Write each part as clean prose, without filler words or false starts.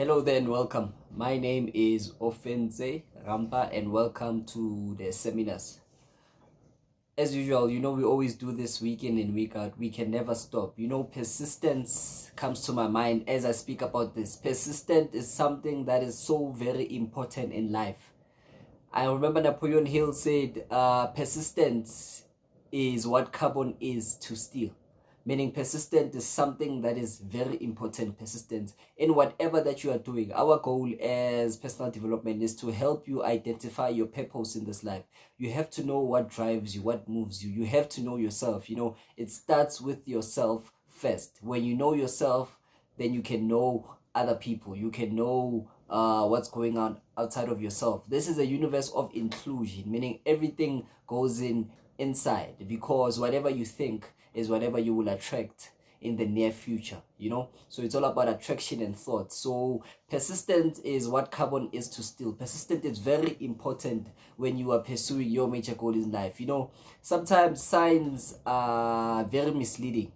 Hello there and welcome. My name is Ofenze Rampa and welcome to the seminars. As usual, we always do this week in and week out. We can never stop. Persistence comes to my mind as I speak about this. Persistent is something that is so very important in life. I remember Napoleon Hill said, persistence is what carbon is to steel. Meaning persistent is something that is very important. Persistent in whatever that you are doing. Our goal as personal development is to help you identify your purpose in this life. You have to know what drives you, what moves you. You have to know yourself. It starts with yourself first. When you know yourself, then you can know other people. You can know what's going on outside of yourself. This is a universe of inclusion, meaning everything goes inside, because whatever you think is whatever you will attract in the near future. So it's all about attraction and thought. So persistent is what carbon is to steel. Persistent is very important when you are pursuing your major goal in life. Sometimes signs are very misleading.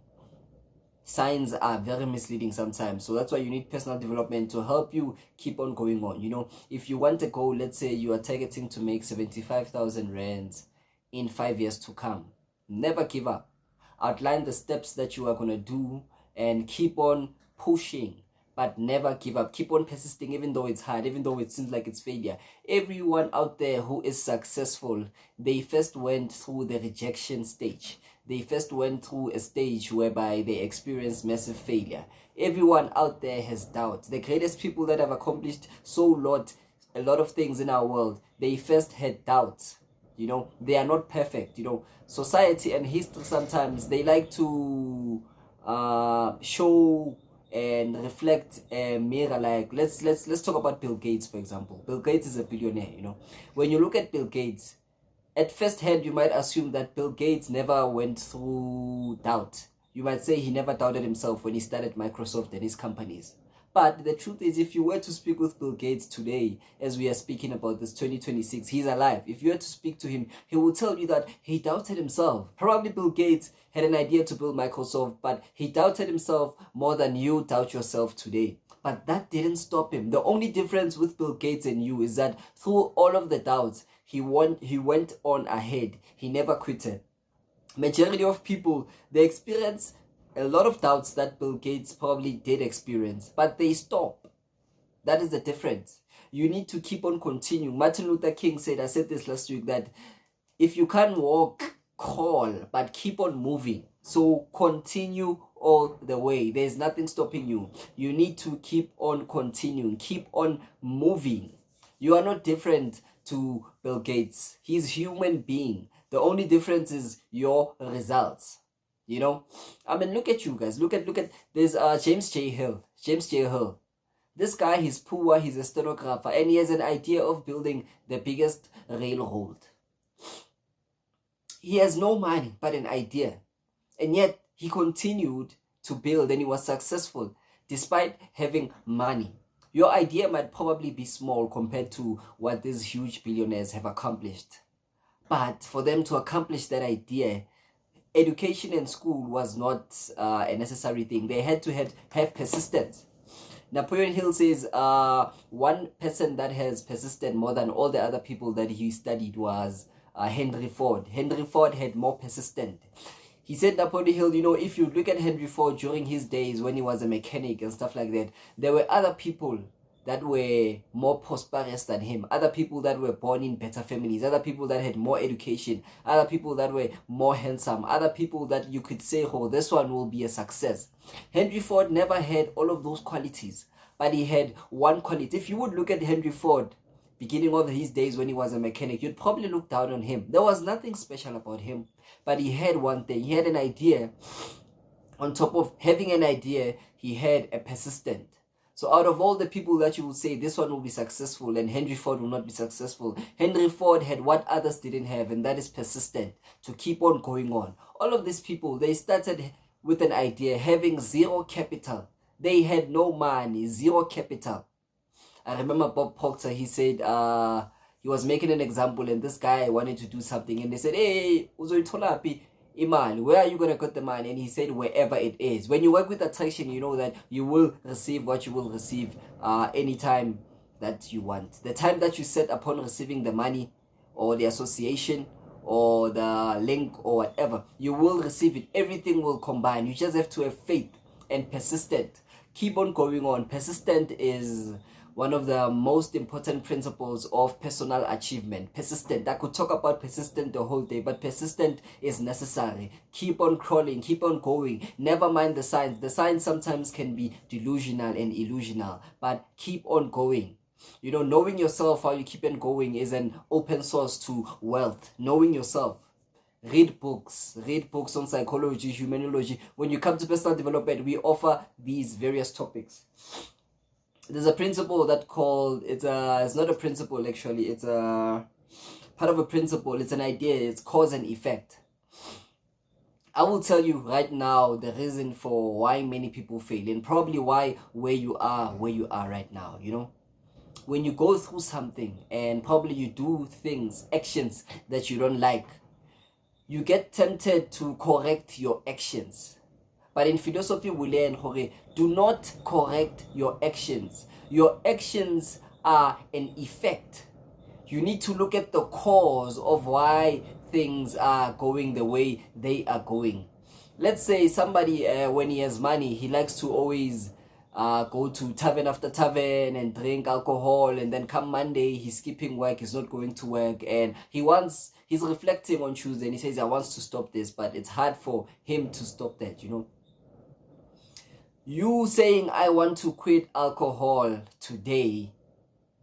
Sometimes, so that's why you need personal development to help you keep on going on. If you want a goal, let's say you are targeting to make 75,000 rands in 5 years to come, never give up. Outline the steps that you are going to do and keep on pushing, but never give up. Keep on persisting even though it's hard, even though it seems like it's failure. Everyone out there who is successful, they first went through the rejection stage. They first went through a stage whereby they experienced massive failure. Everyone out there has doubt. The greatest people that have accomplished a lot of things in our world, they first had doubts. They are not perfect. Society and history, sometimes they like to show and reflect a mirror. Like let's talk about Bill Gates, for example. Bill Gates is a billionaire. When you look at Bill Gates, at first hand you might assume that Bill Gates never went through doubt. You might say he never doubted himself when he started Microsoft and his companies. But the truth is, if you were to speak with Bill Gates today, as we are speaking about this 2026, he's alive. If you were to speak to him, he will tell you that he doubted himself. Probably Bill Gates had an idea to build Microsoft, but he doubted himself more than you doubt yourself today. But that didn't stop him. The only difference with Bill Gates and you is that through all of the doubts, he went on ahead. He never quitted. Majority of people, they experience a lot of doubts that Bill Gates probably did experience, but they stop. That is the difference. You need to keep on continuing. Martin Luther King said, I said this last week, that if you can't walk, crawl, but keep on moving. So continue all the way. There's nothing stopping you. You need to keep on continuing, keep on moving. You are not different to Bill Gates. He's a human being. The only difference is your results. Look at you guys. Look at there's James J. Hill. This guy, he's poor, he's a stenographer, and he has an idea of building the biggest railroad. He has no money, but an idea. And yet he continued to build, and he was successful despite having money. Your idea might probably be small compared to what these huge billionaires have accomplished. But for them to accomplish that idea, education in school was not a necessary thing. They had to have persistence. Napoleon Hill says one person that has persisted more than all the other people that he studied was Henry Ford. Henry Ford had more persistent. He said, Napoleon Hill, if you look at Henry Ford during his days when he was a mechanic and stuff like that, there were other people that were more prosperous than him, other people that were born in better families, other people that had more education, other people that were more handsome, other people that you could say, oh, this one will be a success. Henry Ford never had all of those qualities, but he had one quality. If you would look at Henry Ford, beginning of his days when he was a mechanic, you'd probably look down on him. There was nothing special about him, but he had one thing. He had an idea. On top of having an idea, he had a persistent. So out of all the people that you will say this one will be successful and Henry Ford will not be successful, Henry Ford had what others didn't have, and that is persistent, to keep on going on. All of these people, they started with an idea, having zero capital. They had no money, zero capital. I remember Bob Proctor, he said he was making an example and this guy wanted to do something and they said, hey, uzoyitholapi? Imali, where are you going to get the money? And he said, wherever it is. When you work with attraction, you know that you will receive what you will receive anytime that you want. The time that you set upon receiving the money or the association or the link or whatever, you will receive it. Everything will combine. You just have to have faith and persistent. Keep on going on. Persistent is one of the most important principles of personal achievement. Persistent. I could talk about persistent the whole day, but persistent is necessary. Keep on crawling, keep on going. Never mind the signs. The signs sometimes can be delusional and illusional, but keep on going. You know, knowing yourself, how you keep on going, is an open source to wealth. Knowing yourself. Read books on psychology, humanology. When you come to personal development, we offer these various topics. There's a principle that called, it's not a principle actually, it's a part of a principle, it's an idea, it's cause and effect. I will tell you right now the reason for why many people fail, and probably why where you are right now. You know, when you go through something and probably you do things, actions that you don't like, you get tempted to correct your actions. But in philosophy, we learn, do not correct your actions. Your actions are an effect. You need to look at the cause of why things are going the way they are going. Let's say somebody, when he has money, he likes to always go to tavern after tavern and drink alcohol, and then come Monday, he's skipping work, he's not going to work, and he's reflecting on Tuesday, and he says, I want to stop this, but it's hard for him to stop that, you know. You saying, I want to quit alcohol today,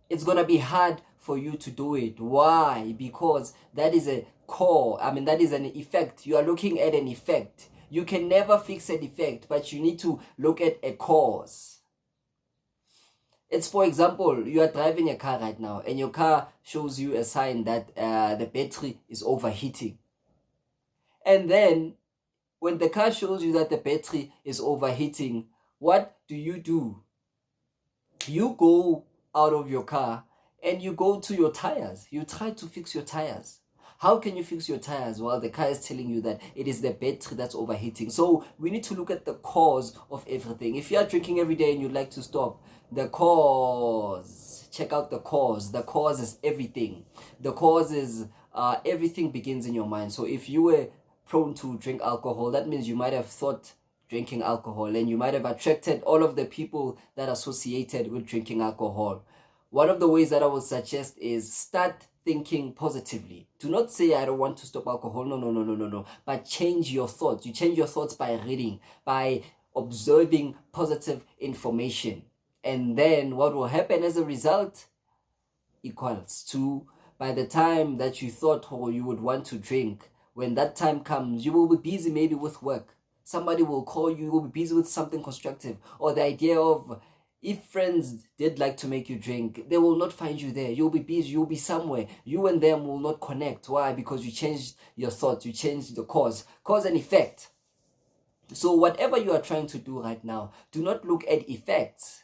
it's going to be hard for you to do it. Why? Because that is a that is an effect. You are looking at an effect. You can never fix an effect, but you need to look at a cause. It's, for example, you are driving a car right now, and your car shows you a sign that the battery is overheating. And then, when the car shows you that the battery is overheating, what do? You go out of your car and you go to your tires. You try to fix your tires. How can you fix your tires while the car is telling you that it is the battery that's overheating? So we need to look at the cause of everything. If you are drinking every day and you'd like to stop, the cause, check out the cause. The cause is everything. The cause is everything begins in your mind. So if you were prone to drink alcohol, that means you might have thought drinking alcohol, and you might have attracted all of the people that are associated with drinking alcohol. One of the ways that I would suggest is start thinking positively. Do not say, I don't want to stop alcohol. No. But change your thoughts. You change your thoughts by reading, by observing positive information. And then what will happen as a result equals to, by the time that you thought you would want to drink, when that time comes, you will be busy maybe with work. Somebody will call you, you will be busy with something constructive. Or the idea of, if friends did like to make you drink, they will not find you there. You'll be busy, you'll be somewhere. You and them will not connect. Why? Because you changed your thoughts, you changed the cause and effect. So whatever you are trying to do right now, do not look at effects.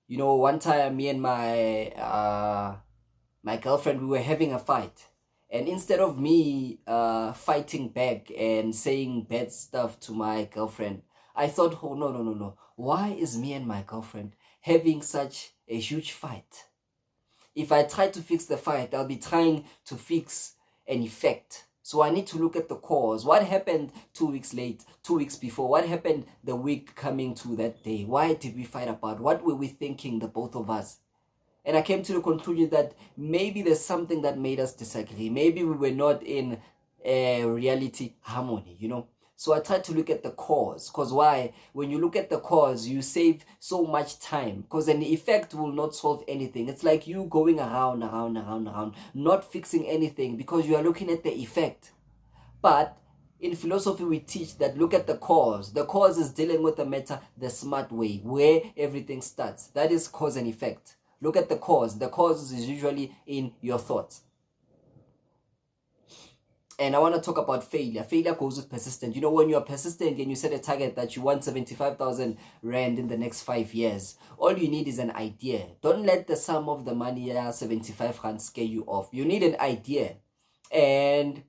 You know, one time me and my girlfriend, we were having a fight. And instead of me fighting back and saying bad stuff to my girlfriend, I thought, oh, no. Why is me and my girlfriend having such a huge fight? If I try to fix the fight, I'll be trying to fix an effect. So I need to look at the cause. What happened 2 weeks late, 2 weeks before? What happened the week coming to that day? Why did we fight about? What were we thinking, the both of us? And I came to the conclusion that maybe there's something that made us disagree. Maybe we were not in a reality harmony, you know. So I tried to look at the cause. Because why? When you look at the cause, you save so much time. Because an effect will not solve anything. It's like you going around, not fixing anything because you are looking at the effect. But in philosophy, we teach that look at the cause. The cause is dealing with the matter the smart way, where everything starts. That is cause and effect. Look at the cause. The cause is usually in your thoughts. And I want to talk about failure. Failure goes with persistent. You know, when you are persistent and you set a target that you want 75,000 Rand in the next 5 years, all you need is an idea. Don't let the sum of the money, 75 Rand, scare you off. You need an idea. And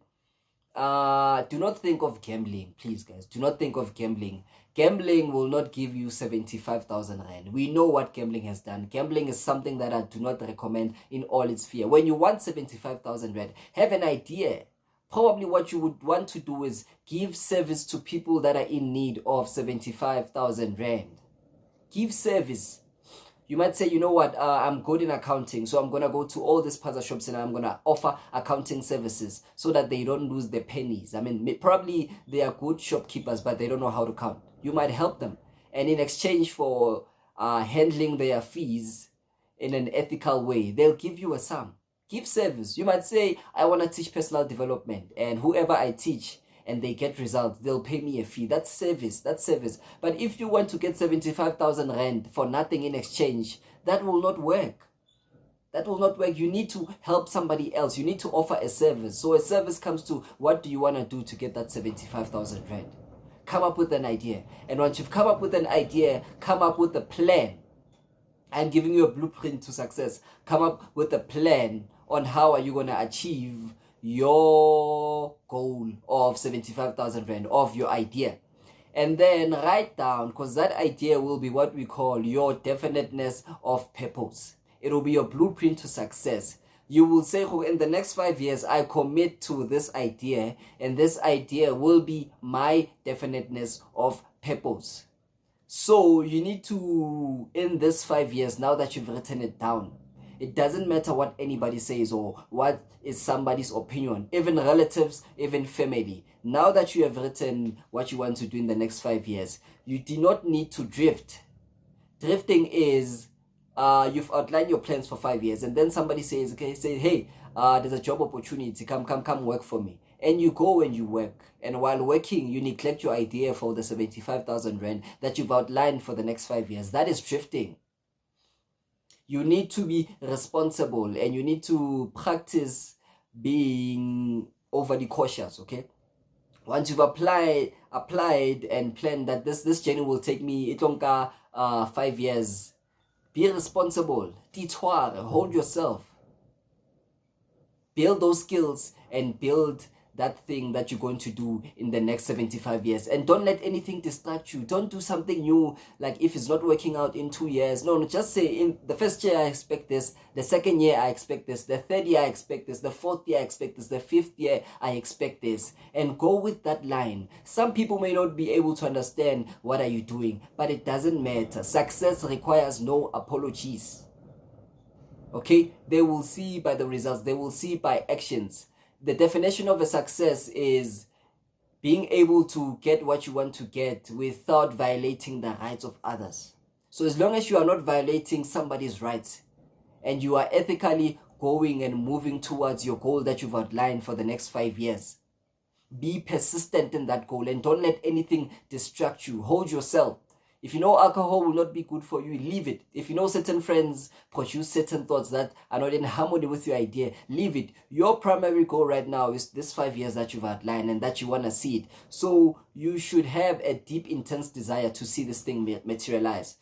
do not think of gambling, please, guys. Do not think of gambling. Gambling will not give you 75,000 rand. We know what gambling has done. Gambling is something that I do not recommend in all its sphere. When you want 75,000 rand, have an idea. Probably what you would want to do is give service to people that are in need of 75,000 rand. Give service. You might say, you know what, I'm good in accounting, so I'm going to go to all these puzzle shops and I'm going to offer accounting services so that they don't lose their pennies. I mean, probably they are good shopkeepers, but they don't know how to count. You might help them. And in exchange for handling their fees in an ethical way, they'll give you a sum. Give service. You might say, I want to teach personal development, and whoever I teach and they get results, they'll pay me a fee. That's service. That's service. But if you want to get 75,000 rand for nothing in exchange, that will not work. That will not work. You need to help somebody else. You need to offer a service. So a service comes to, what do you want to do to get that 75,000 rand? Come up with an idea. And once you've come up with an idea, come up with a plan. I'm giving you a blueprint to success. Come up with a plan on how are you going to achieve your goal of 75,000 rand, of your idea. And then write down, because that idea will be what we call your definiteness of purpose. It will be your blueprint to success. You will say, oh, in the next 5 years, I commit to this idea, and this idea will be my definiteness of purpose. So you need to, in this 5 years, now that you've written it down, it doesn't matter what anybody says or what is somebody's opinion, even relatives, even family. Now that you have written what you want to do in the next 5 years, you do not need to drift. Drifting is you've outlined your plans for 5 years, and then somebody says, okay, hey, there's a job opportunity, come work for me. And you go and you work. And while working, you neglect your idea for the 75,000 rand that you've outlined for the next 5 years. That is drifting. You need to be responsible, and you need to practice being overly cautious, okay? Once you've applied and planned that this journey will take me 5 years, be responsible. Titware, hold yourself. Build those skills and build that thing that you're going to do in the next 75 years. And don't let anything distract you. Don't do something new, like if it's not working out in 2 years. No, just say, in the first year I expect this, the second year I expect this, the third year I expect this, the fourth year I expect this, the fifth year I expect this. And go with that line. Some people may not be able to understand what are you doing, but it doesn't matter. Success requires no apologies. Okay? They will see by the results. They will see by actions. The definition of a success is being able to get what you want to get without violating the rights of others. So as long as you are not violating somebody's rights and you are ethically going and moving towards your goal that you've outlined for the next 5 years, be persistent in that goal and don't let anything distract you. Hold yourself. If you know alcohol will not be good for you, leave it. If you know certain friends produce certain thoughts that are not in harmony with your idea, leave it. Your primary goal right now is this 5 years that you've outlined and that you want to see it. So you should have a deep, intense desire to see this thing materialize.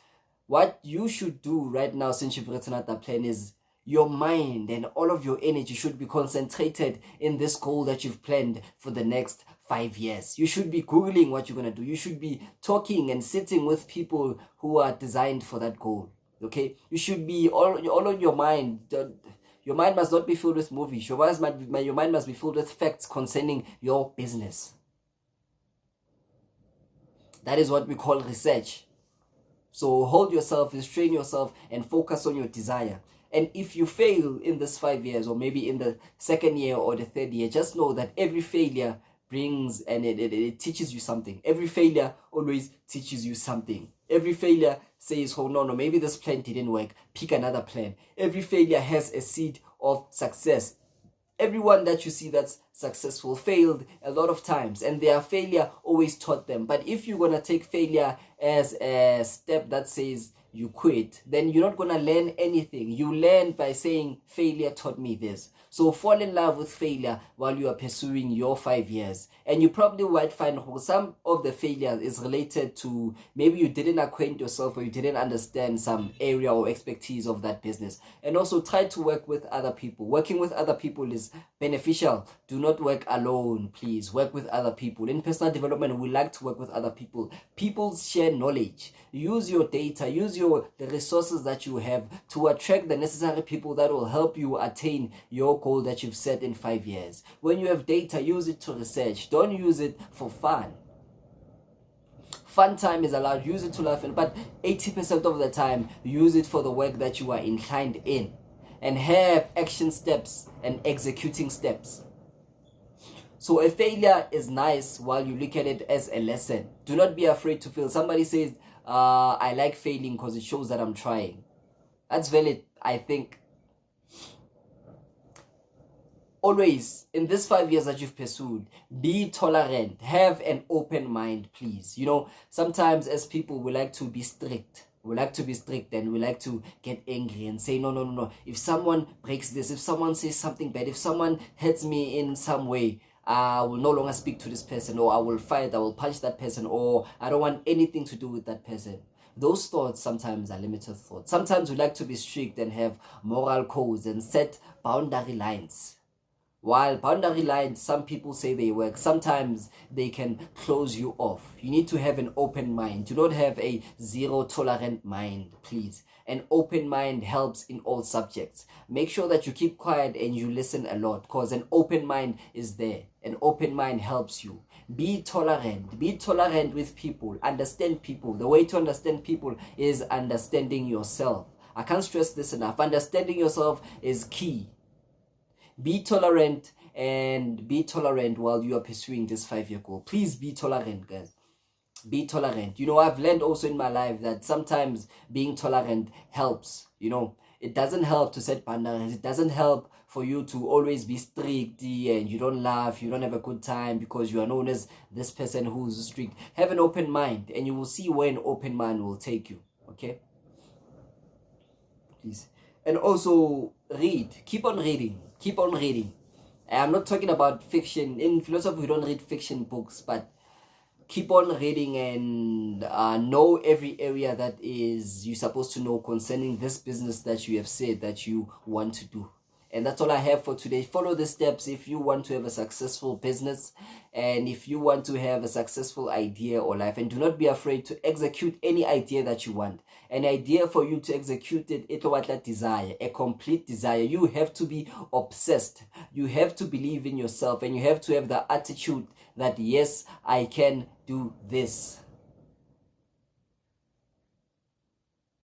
What you should do right now, since you've written out that plan, is your mind and all of your energy should be concentrated in this goal that you've planned for the next 5 years. You should be Googling what you're going to do. You should be talking and sitting with people who are designed for that goal. Okay? You should be all on your mind. Your mind must not be filled with movies. Your mind must be filled with facts concerning your business. That is what we call research. So hold yourself, restrain yourself, and focus on your desire. And if you fail in this 5 years, or maybe in the second year or the third year, just know that every failure brings and it teaches you something. Every failure always teaches you something. Every failure says, oh no, maybe this plan didn't work. Pick another plan. Every failure has a seed of success. Everyone that you see that's successful failed a lot of times, and their failure always taught them. But if you're going to take failure as a step that says you quit, then you're not going to learn anything. You learn by saying, failure taught me this. So fall in love with failure while you are pursuing your 5 years. And you probably might find some of the failure is related to maybe you didn't acquaint yourself or you didn't understand some area or expertise of that business. And also try to work with other people. Working with other people is beneficial. Do not work alone, please. Work with other people. In personal development, we like to work with other people. People share knowledge. Use your data, use the resources that you have to attract the necessary people that will help you attain your goal that you've set in 5 years. When you have data, use it to research. Don't use it for fun. Fun time is allowed, use it to laugh, but 80% of the time, use it for the work that you are inclined in. And have action steps and executing steps. So a failure is nice while you look at it as a lesson. Do not be afraid to fail. Somebody says, I like failing because it shows that I'm trying. That's valid, I think. Always, in this 5 years that you've pursued, be tolerant. Have an open mind, please. Sometimes as people, we like to be strict. We like to be strict and we like to get angry and say, no. If someone breaks this, if someone says something bad, if someone hurts me in some way, I will no longer speak to this person, or I will fight, I will punch that person, or I don't want anything to do with that person. Those thoughts sometimes are limited thoughts. Sometimes we like to be strict and have moral codes and set boundary lines. While boundary lines, some people say they work, sometimes they can close you off. You need to have an open mind. Do not have a zero tolerant mind, please. An open mind helps in all subjects. Make sure that you keep quiet and you listen a lot, because an open mind is there. An open mind helps you. Be tolerant. Be tolerant with people. Understand people. The way to understand people is understanding yourself. I can't stress this enough. Understanding yourself is key. Be tolerant, and be tolerant while you are pursuing this 5-year goal. Please be tolerant, guys. Be tolerant. I've learned also in my life that sometimes being tolerant helps. It doesn't help to set boundaries. It doesn't help for you to always be strict and you don't laugh, you don't have a good time because you are known as this person who's strict. Have an open mind and you will see where an open mind will take you. Okay? Please. And also read. Keep on reading. Keep on reading. I'm not talking about fiction. In philosophy, we don't read fiction books, but keep on reading and know every area that is you're supposed to know concerning this business that you have said that you want to do. And that's all I have for today. Follow the steps if you want to have a successful business and if you want to have a successful idea or life. And do not be afraid to execute any idea that you want. An idea for you to execute it, it's what that desire, a complete desire. You have to be obsessed. You have to believe in yourself and you have to have the attitude that, yes, I can do this.